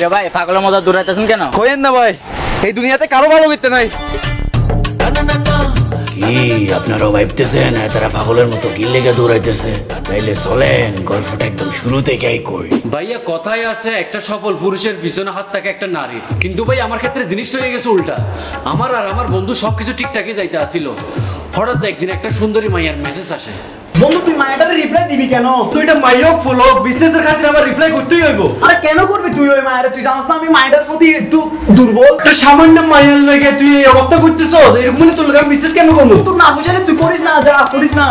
কিরে ভাই পাগলের মতো দৌড়াইতেছেন কেন? কইেন না ভাই, এই দুনিয়াতে কারো ভালো করতে নাই। কি আপনারাও ভাবতেছেন তারা পাগলের মতো কি লেগে দৌড়াইতেছে? তাইলে চলেন গল্পটা একদম শুরু থেকেই কই। ভাইয়া কথায় আছে একটা সফল পুরুষের পিছনে হাত থাকে একটা নারী, কিন্তু ভাই আমার ক্ষেত্রে জিনিসটা হয়ে গেছে উল্টা। আমার আর আমার বন্ধু সবকিছু ঠিকঠাকই যাইতে আসিল, হঠাৎ একদিন একটা সুন্দরী মাইয়ার মেসেজ আসে। বন্ধু তুই মায়াটারে রিপ্লাই দিবি কেন? তুই এটা মাইয়ক ফলো বিজনেসের খাতির আমার রিপ্লাই করতেই হইব। আরে কেন করবি তুই ওই মায়ারে? তুই জানিস না আমি মায়াটার প্রতি একটু দুর্বল। একটা সামান্য মাইয়ার লাগে তুই এই অবস্থা করতেছস? এরকম হলে তোর লাগে বিজনেস কেন করব? তুই না বুঝালে তুই করিস না, যা করিস না।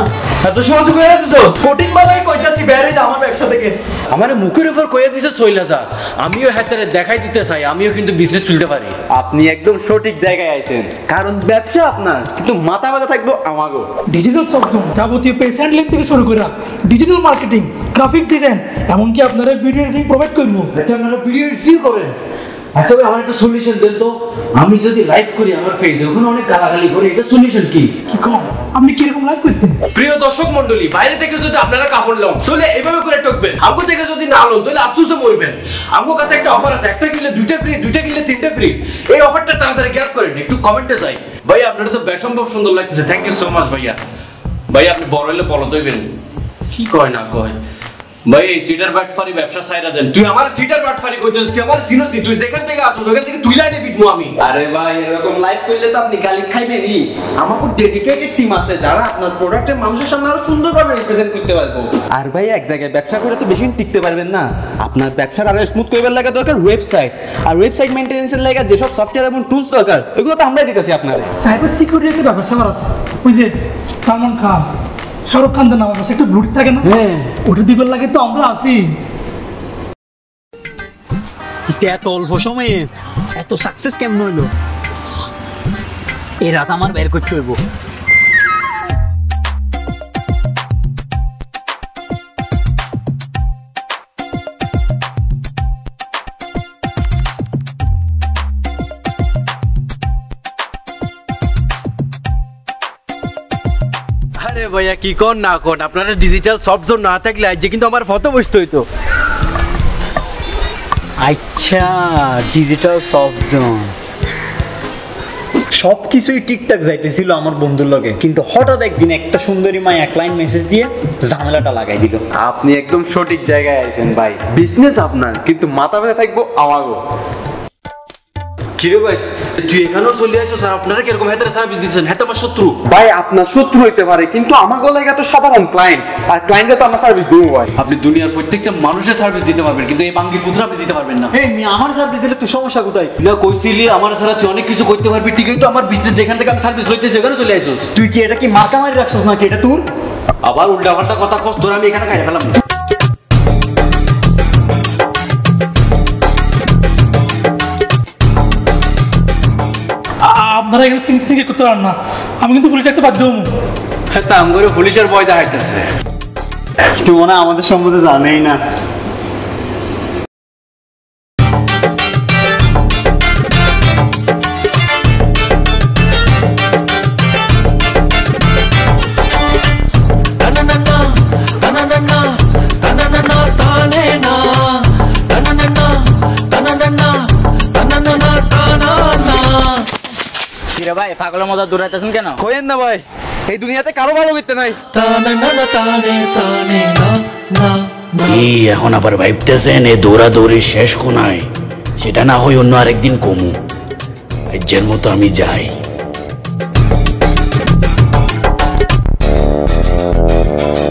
এত সহজ করে দিছস? কঠিন ভাবে কইতাছি বেরে যা আমার ব্যবসা থেকে। আমার মুখের উপর কইয়া দিছে সইলা যা, আমিও হাতেরে দেখাই দিতে চাই আমিও কিন্তু বিজনেস তুলতে পারি। আপনি একদম সঠিক জায়গায় আইছেন, কারণ ব্যবসা আপনার কিন্তু মাথা ব্যথা থাকবো আমাগো। ডিজিটাল সফটওয়্যার যাবতীয় পেশেন্ট লিঙ্ক থেকে শুরু করে ডিজিটাল মার্কেটিং, গ্রাফিক ডিজাইন, এমনকি আপনারা ভিডিও এডিটিং প্রোভাইড করবো। আচ্ছা আপনারা ভিডিও এডিটিং করেন? আচ্ছা ভাই আমার একটা সলিউশন দেন তো। আমি যদি লাইভ করি আমার পেজে, ওখানে অনেক গালাগালি করে, এটা সলিউশন কি? কি কম আপনি কিরকম লাইভ করতেন? প্রিয় দর্শক মন্ডলী, বাইরে থেকে যদি আপনারা কাপড় লন তাহলে এইভাবে করে টকবেন, আমগো থেকে যদি না লন তাহলে আফসোসে মরবেন। আমগো কাছে একটা অফার আছে, একটা কিনলে দুইটা ফ্রি, দুইটা কিনলে তিনটা ফ্রি। এই অফারটা তাড়াতাড়ি গ্র্যাব করেন, একটু কমেন্টে যাই। ভাই আপনারা তো বেসম্ভব সুন্দর লাগতেছে, থ্যাংক ইউ সো মাচ ভাইয়া। ভাই আপনি বড় হলে বলো দইবেন কি কয় না কয়। ভাই এই সিটার বাটফারি ব্যবসা সাইরা দেন। তুই আমার সিটার বাটফারি কইতেছিস কি? আমার সিনোস নি, তুই যেখান থেকে আসছ ওখান থেকে তুই লাইনে পিটমু আমি। আরে ভাই এরকম লাইভ করলে তো আপনি গালি খাইবেনই। আমাদের ডেডিকেটেড টিম আছে যারা আপনার প্রোডাক্টের মানুষের সামনে আরো সুন্দরভাবে রিপ্রেজেন্ট করতে পারবো। আর ভাই এক জায়গায় ব্যবসা করে তো বেশি টিকতে পারবেন না। আপনার ব্যবসার আরো স্মুথ করার লাগা দরকার ওয়েবসাইট, আর ওয়েবসাইট মেইনটেনেন্সের লাগা যেসব সফটওয়্যার এবং টুলস দরকার এগুলো তো আমরাই দিতেছি আপনাদের। সাইবার সিকিউরিটি একটা ব্যবসা আছে, ওই যে সালমান খান, শাহরুখ খান নাম আছে, একটা ব্লুটুথ থাকে না, ওটা দিবার লাগে তো আমরা আছি। এত অল্প সময়ে এত সাকসেস কেমন হইলো? এই রাজ আমার বের করতে হইব। আরে ভাইয়া কি কোন না কোন, আপনারা ডিজিটাল সফট জোন না থাকলে আজ কিন্তু আমার ফটো বসতে হইতো। আচ্ছা ডিজিটাল সফট জোন সবকিছুই ঠিকঠাক যাইতেছিল আমার বন্ধুর লগে, কিন্তু হঠাৎ একদিন একটা সুন্দরী মা এক লাইন মেসেজ দিয়ে ঝামেলাটা লাগাই দিল। আপনি একদম সঠিক জায়গায় আছেন ভাই, বিজনেস আপনার কিন্তু মাথা ব্যথা থাকবো আমাগো। কিরে ভাই তুই এখানেও চলে আসছো স্যার? আপনারা কিরকম হাতের সার্ভিস দিচ্ছেন? হ্যাঁ আমার শত্রু। ভাই আপনার শত্রু হইতে পারে কিন্তু আমাগো লাগা তো সাধারণ ক্লায়েন্ট, আর ক্লায়েন্টকে তো আমরা সার্ভিস দেবো ভাই। আপনি দুনিয়ার প্রত্যেকটা মানুষের সার্ভিস দিতে পারবেন, কিন্তু এই বাঙ্গি ফুতরা আপনি দিতে পারবেন না। এই মি আমার সার্ভিস দিলে তুই সমস্যা কোথায়? না কইছিলি আমার ছাড়া তুই অনেক কিছু করতে পারবি, ঠিকই তো আমার বিজনেস যেখান থেকে আমি সার্ভিস লইতেছি ওখানে চলে আসছিস। তুই কি এটা কি মার্কা মারি রাখছস নাকি? এটা তোর আবার উল্টা পাল্টা কথা কস, তোর আমি এখানে খাইয়ে ফেলাম। আপনারা এখানে সিঙ্গি করতে পারেন না, আমি কিন্তু পুলিশ ডাকতে বাধ্য হবো। হ্যাঁ তা আমগরে পুলিশের ভয় দেখাইতেছে। তুই মনে আমাদের সম্বন্ধে জানেই না। কিরে ভাই পাগলের মতো দৌড়াইতেছেন কেন? কইেন না ভাই, এই দুনিয়াতে কারো ভালো করতে নাই। কি এখন আবার ভাবতেছেন এ দৌড়াদৌড়ি শেষ কোনায়? সেটা না হয় অন্য আরেকদিন কমু। এর মতো আমি যাই।